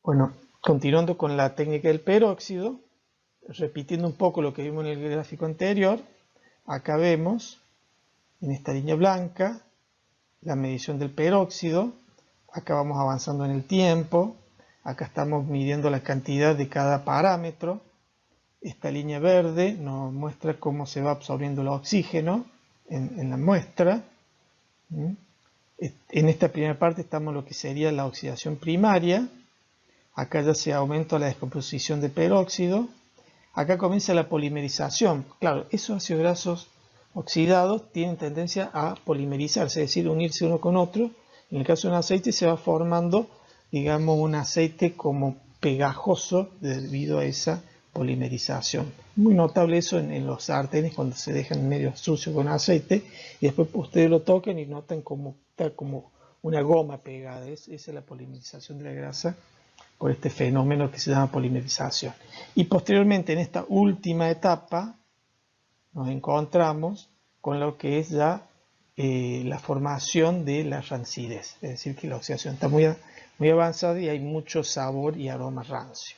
Bueno, continuando con la técnica del peróxido, repitiendo un poco lo que vimos en el gráfico anterior, acá vemos en esta línea blanca la medición del peróxido, acá vamos avanzando en el tiempo, acá estamos midiendo la cantidad de cada parámetro, esta línea verde nos muestra cómo se va absorbiendo el oxígeno en la muestra. En esta primera parte estamos en lo que sería la oxidación primaria, acá ya se aumenta la descomposición de peróxido, acá comienza la polimerización. Claro, esos ácidos grasos oxidados tienen tendencia a polimerizarse, es decir, unirse uno con otro. En el caso de un aceite se va formando, digamos, un aceite como pegajoso debido a esa polimerización. Muy notable eso en los sartenes cuando se dejan medio sucios con aceite y después ustedes lo tocan y notan como está como una goma pegada. Esa es la polimerización de la grasa por este fenómeno que se llama polimerización. Y posteriormente, en esta última etapa, nos encontramos con lo que es ya la formación de la rancidez. Es decir, que la oxidación está muy avanzada y hay mucho sabor y aroma rancio.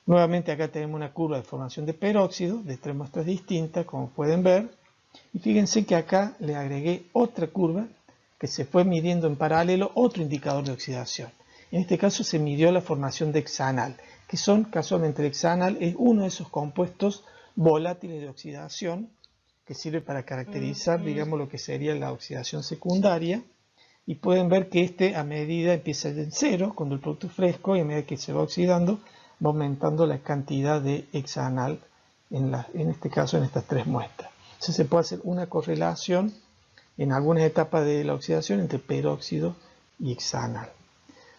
Nuevamente acá tenemos una curva de formación de peróxido de tres muestras distintas, como pueden ver. Y fíjense que acá le agregué otra curva que se fue midiendo en paralelo otro indicador de oxidación. En este caso se midió la formación de hexanal, que son, casualmente el hexanal es uno de esos compuestos volátiles de oxidación que sirve para caracterizar, digamos, lo que sería la oxidación secundaria. Y pueden ver que a medida empieza en cero, cuando el producto es fresco, y a medida que se va oxidando, va aumentando la cantidad de hexanal, en este caso en estas tres muestras. Entonces se puede hacer una correlación en algunas etapas de la oxidación entre peróxido y hexanal.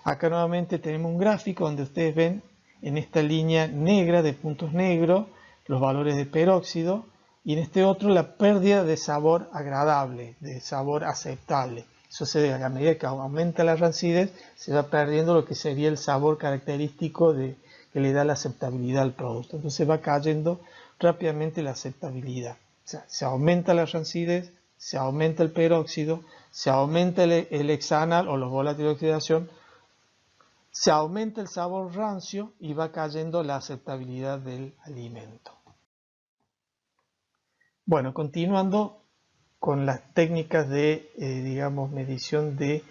Acá nuevamente tenemos un gráfico donde ustedes ven en esta línea negra de puntos negros los valores de peróxido y en este otro la pérdida de sabor agradable, de sabor aceptable. Eso se debe a medida que aumenta la rancidez, se va perdiendo lo que sería el sabor característico que le da la aceptabilidad al producto. Entonces va cayendo rápidamente la aceptabilidad. O sea, se aumenta la rancidez, se aumenta el peróxido, se aumenta el hexanal o los volátiles de oxidación, se aumenta el sabor rancio y va cayendo la aceptabilidad del alimento. Bueno, continuando con las técnicas de, digamos, medición de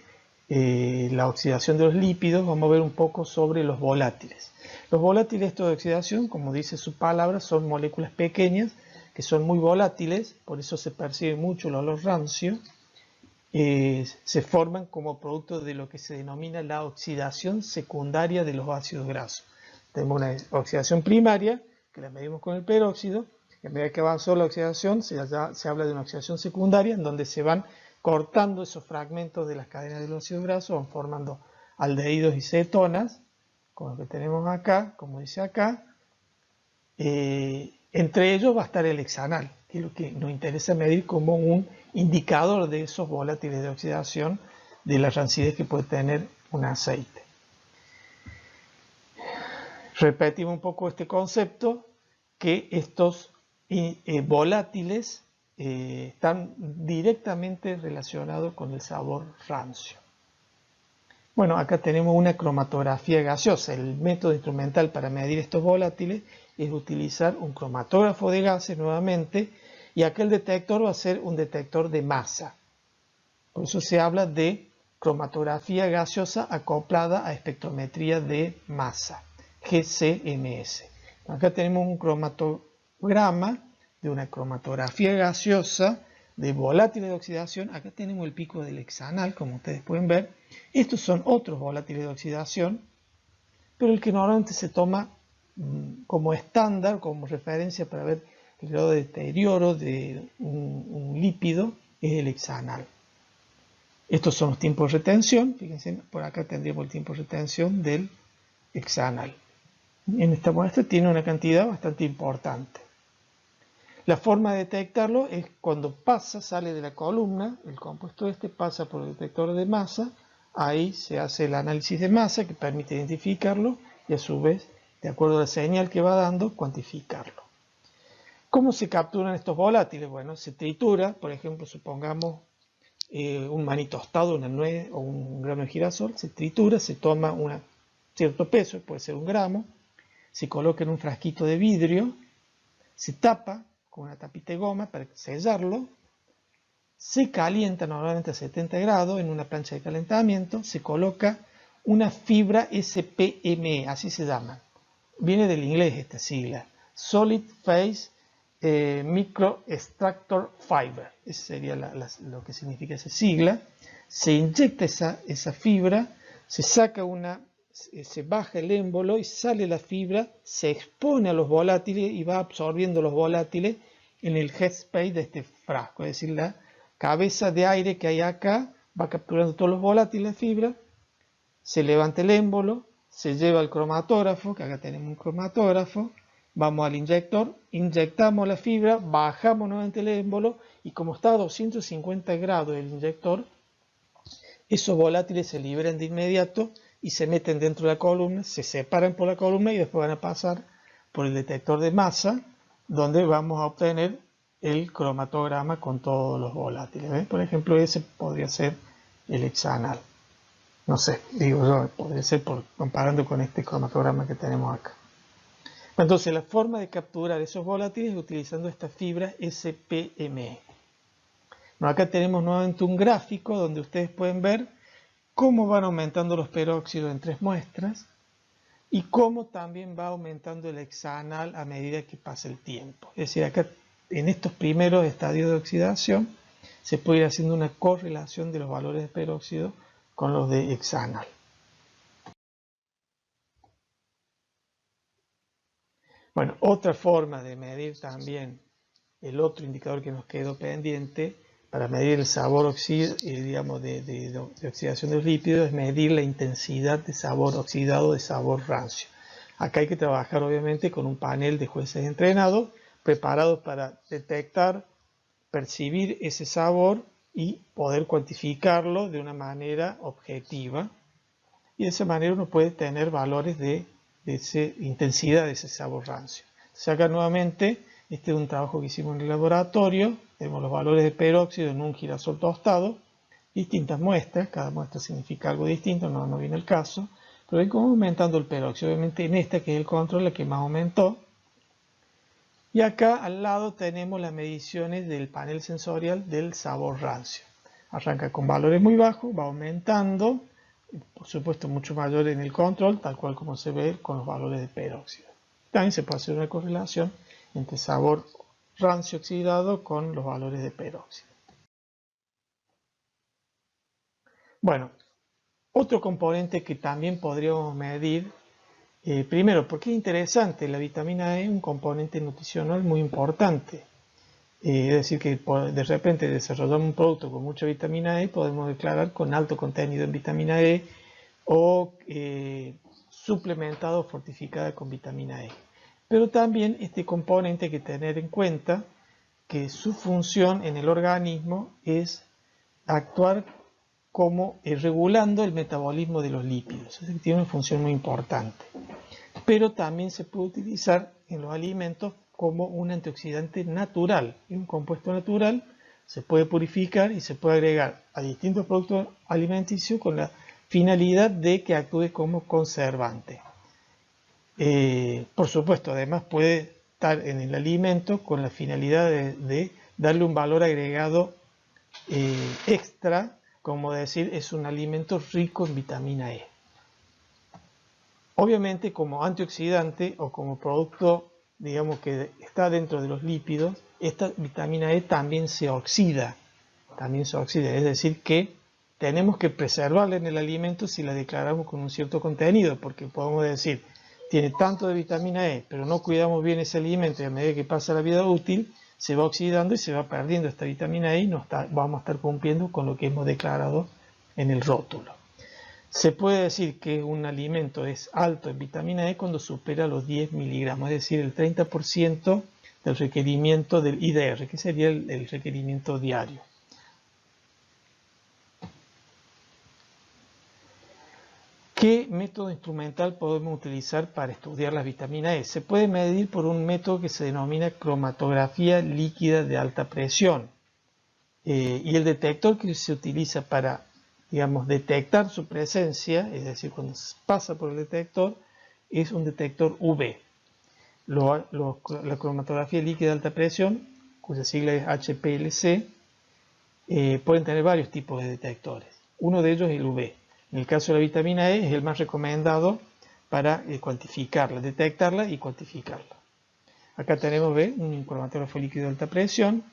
la oxidación de los lípidos, vamos a ver un poco sobre los volátiles. Los volátiles de oxidación, como dice su palabra, son moléculas pequeñas que son muy volátiles, por eso se percibe mucho el olor rancio. Se forman como producto de lo que se denomina la oxidación secundaria de los ácidos grasos. Tenemos una oxidación primaria, que la medimos con el peróxido, y a medida que avanzó la oxidación, se habla de una oxidación secundaria, en donde se van cortando esos fragmentos de las cadenas de los ácidos grasos, van formando aldehídos y cetonas, como lo que tenemos acá, como dice acá. Entre ellos va a estar el hexanal, que es lo que nos interesa medir como un indicador de esos volátiles de oxidación, de la rancidez que puede tener un aceite. Repetimos un poco este concepto, que estos volátiles están directamente relacionados con el sabor rancio. Bueno, acá tenemos una cromatografía gaseosa. El método instrumental para medir estos volátiles es utilizar un cromatógrafo de gases nuevamente, y acá el detector va a ser un detector de masa. Por eso se habla de cromatografía gaseosa acoplada a espectrometría de masa, GCMS. Acá tenemos un cromatograma de una cromatografía gaseosa de volátiles de oxidación. Acá tenemos el pico del hexanal, como ustedes pueden ver. Estos son otros volátiles de oxidación, pero el que normalmente se toma como estándar, como referencia para ver el grado de deterioro de un lípido, es el hexanal. Estos son los tiempos de retención. Fíjense, por acá tendríamos el tiempo de retención del hexanal. En esta muestra tiene una cantidad bastante importante. La forma de detectarlo es cuando sale de la columna, el compuesto pasa por el detector de masa, ahí se hace el análisis de masa que permite identificarlo y a su vez, de acuerdo a la señal que va dando, cuantificarlo. ¿Cómo se capturan estos volátiles? Bueno, se tritura, por ejemplo, supongamos un maní tostado, una nuez o un grano de girasol, se tritura, se toma una cierto peso, puede ser 1 gramo, se coloca en un frasquito de vidrio, se tapa con una tapita de goma para sellarlo, se calienta normalmente a 70 grados en una plancha de calentamiento, se coloca una fibra SPME, así se llama. Viene del inglés esta sigla, Solid Phase Microstructure Fiber. Ese sería lo que significa esa sigla. Se inyecta esa fibra, se saca se baja el émbolo y sale la fibra, se expone a los volátiles y va absorbiendo los volátiles en el headspace de este frasco, es decir, la cabeza de aire que hay acá va capturando todos los volátiles de fibra, se levanta el émbolo, se lleva al cromatógrafo, que acá tenemos un cromatógrafo, vamos al inyector, inyectamos la fibra, bajamos nuevamente el émbolo y como está a 250 grados el inyector, esos volátiles se liberan de inmediato y se meten dentro de la columna, se separan por la columna y después van a pasar por el detector de masa, donde vamos a obtener el cromatograma con todos los volátiles. ¿Ven? Por ejemplo, ese podría ser el hexanal. No sé, digo yo, podría ser comparando con este cromatograma que tenemos acá. Entonces, la forma de capturar esos volátiles es utilizando esta fibra SPME. Bueno, acá tenemos nuevamente un gráfico donde ustedes pueden ver cómo van aumentando los peróxidos en 3 muestras y cómo también va aumentando el hexanal a medida que pasa el tiempo. Es decir, acá en estos primeros estadios de oxidación se puede ir haciendo una correlación de los valores de peróxido con los de hexanal. Bueno, otra forma de medir también el otro indicador que nos quedó pendiente para medir el sabor digamos, de oxidación de los lípidos es medir la intensidad de sabor oxidado, de sabor rancio. Acá hay que trabajar obviamente con un panel de jueces entrenados preparados para detectar, percibir ese sabor y poder cuantificarlo de una manera objetiva. Y de esa manera uno puede tener valores de esa intensidad de ese sabor rancio. Entonces acá nuevamente, este es un trabajo que hicimos en el laboratorio. Tenemos los valores de peróxido en un girasol tostado, distintas muestras, cada muestra significa algo distinto, no viene el caso, pero ven cómo aumentando el peróxido, obviamente en esta que es el control, la que más aumentó. Y acá al lado tenemos las mediciones del panel sensorial del sabor rancio. Arranca con valores muy bajos, va aumentando, por supuesto mucho mayor en el control, tal cual como se ve con los valores de peróxido. También se puede hacer una correlación entre sabor rancio oxidado con los valores de peróxido. Bueno, otro componente que también podríamos medir, primero, porque es interesante, la vitamina E es un componente nutricional muy importante. Es decir, que de repente desarrollamos un producto con mucha vitamina E, podemos declarar con alto contenido en vitamina E o suplementado o fortificada con vitamina E. Pero también este componente hay que tener en cuenta que su función en el organismo es actuar como regulando el metabolismo de los lípidos. Es decir, tiene una función muy importante. Pero también se puede utilizar en los alimentos como un antioxidante natural. Es un compuesto natural, se puede purificar y se puede agregar a distintos productos alimenticios con la finalidad de que actúe como conservante. Por supuesto, además puede estar en el alimento con la finalidad de darle un valor agregado extra, como decir, es un alimento rico en vitamina E. Obviamente, como antioxidante o como producto, digamos, que está dentro de los lípidos, esta vitamina E también se oxida. Es decir, que tenemos que preservarla en el alimento si la declaramos con un cierto contenido, porque podemos decir, tiene tanto de vitamina E, pero no cuidamos bien ese alimento y a medida que pasa la vida útil, se va oxidando y se va perdiendo esta vitamina E y vamos a estar cumpliendo con lo que hemos declarado en el rótulo. Se puede decir que un alimento es alto en vitamina E cuando supera los 10 miligramos, es decir, el 30% del requerimiento del IDR, que sería el requerimiento diario. ¿Qué método instrumental podemos utilizar para estudiar las vitaminas E? Se puede medir por un método que se denomina cromatografía líquida de alta presión. Y el detector que se utiliza para digamos, detectar su presencia, es decir, cuando pasa por el detector, es un detector UV. La cromatografía líquida de alta presión, cuya sigla es HPLC, pueden tener varios tipos de detectores. Uno de ellos es el UV. En el caso de la vitamina E es el más recomendado para cuantificarla, detectarla y cuantificarla. Acá tenemos un cromatógrafo líquido de alta presión.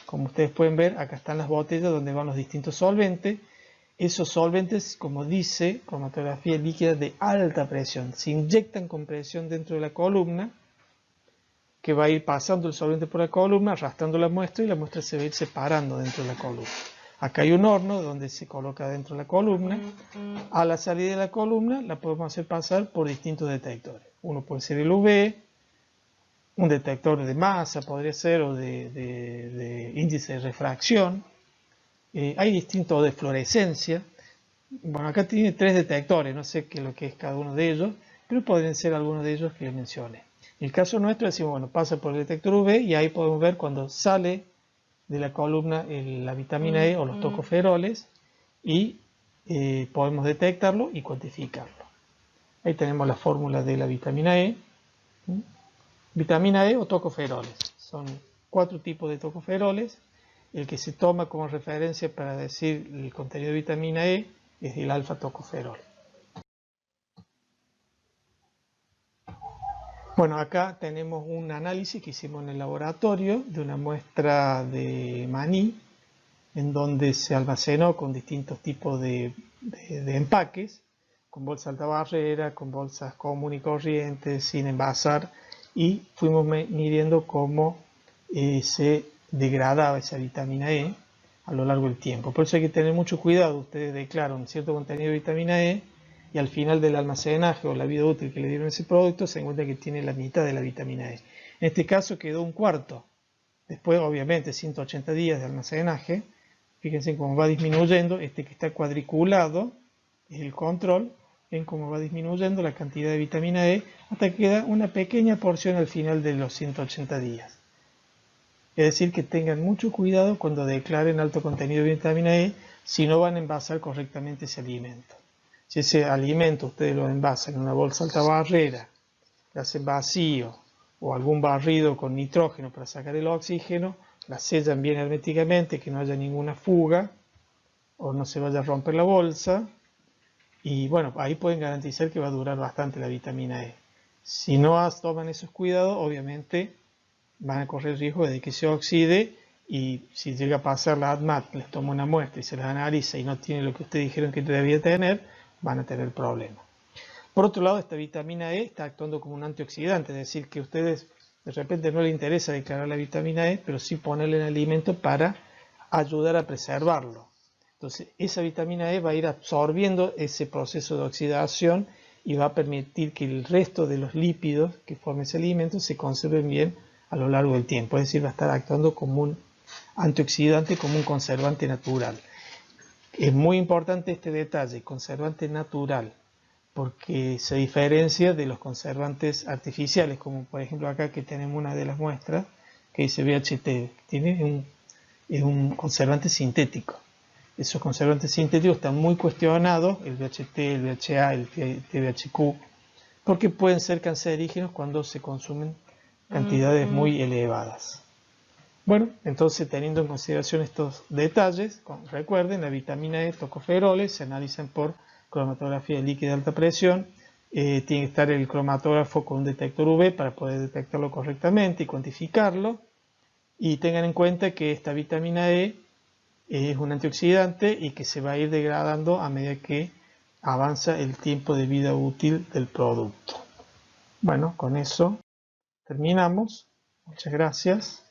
Como ustedes pueden ver, acá están las botellas donde van los distintos solventes. Esos solventes, como dice, cromatografía líquida de alta presión, se inyectan con presión dentro de la columna, que va a ir pasando el solvente por la columna, arrastrando la muestra y la muestra se va a ir separando dentro de la columna. Acá hay un horno donde se coloca dentro de la columna. A la salida de la columna la podemos hacer pasar por distintos detectores. Uno puede ser el UV, un detector de masa podría ser, o de índice de refracción. Hay distintos de fluorescencia. Bueno, acá tiene 3 detectores, no sé qué es lo que es cada uno de ellos, pero pueden ser algunos de ellos que les mencioné. En el caso nuestro decimos, bueno, pasa por el detector UV y ahí podemos ver cuando sale de la columna la vitamina E o los tocoferoles y podemos detectarlo y cuantificarlo. Ahí tenemos la fórmula de la vitamina E. Vitamina E o tocoferoles. Son 4 tipos de tocoferoles. El que se toma como referencia para decir el contenido de vitamina E es el alfa tocoferol. Bueno, acá tenemos un análisis que hicimos en el laboratorio de una muestra de maní, en donde se almacenó con distintos tipos de empaques, con bolsa alta barrera, con bolsas común y corrientes, sin envasar, y fuimos midiendo cómo se degradaba esa vitamina E a lo largo del tiempo. Por eso hay que tener mucho cuidado. Ustedes declaran cierto contenido de vitamina E y al final del almacenaje o la vida útil que le dieron ese producto se encuentra que tiene la mitad de la vitamina E. En este caso quedó un cuarto. Después, obviamente, 180 días de almacenaje. Fíjense cómo va disminuyendo. Este que está cuadriculado es el control. Ven cómo va disminuyendo la cantidad de vitamina E hasta que queda una pequeña porción al final de los 180 días. Es decir, que tengan mucho cuidado cuando declaren alto contenido de vitamina E si no van a envasar correctamente ese alimento. Si ese alimento ustedes lo envasan en una bolsa alta barrera, le hacen vacío o algún barrido con nitrógeno para sacar el oxígeno, la sellan bien herméticamente, que no haya ninguna fuga o no se vaya a romper la bolsa, y bueno, ahí pueden garantizar que va a durar bastante la vitamina E. Si no toman esos cuidados, obviamente van a correr el riesgo de que se oxide, y si llega a pasar la ADMAT, les toma una muestra y se las analiza y no tiene lo que ustedes dijeron que debía tener, van a tener problemas. Por otro lado, esta vitamina E está actuando como un antioxidante, es decir, que a ustedes de repente no les interesa declarar la vitamina E, pero sí ponerle en el alimento para ayudar a preservarlo. Entonces, esa vitamina E va a ir absorbiendo ese proceso de oxidación y va a permitir que el resto de los lípidos que forman ese alimento se conserven bien a lo largo del tiempo. Es decir, va a estar actuando como un antioxidante, como un conservante natural. Es muy importante este detalle, conservante natural, porque se diferencia de los conservantes artificiales, como por ejemplo acá que tenemos una de las muestras que dice BHT, es un conservante sintético. Esos conservantes sintéticos están muy cuestionados, el BHT, el BHA, el TBHQ, porque pueden ser cancerígenos cuando se consumen cantidades muy elevadas. Bueno, entonces teniendo en consideración estos detalles, recuerden, la vitamina E, tocoferoles, se analizan por cromatografía líquida de alta presión. Tiene que estar el cromatógrafo con un detector UV para poder detectarlo correctamente y cuantificarlo. Y tengan en cuenta que esta vitamina E es un antioxidante y que se va a ir degradando a medida que avanza el tiempo de vida útil del producto. Bueno, con eso terminamos. Muchas gracias.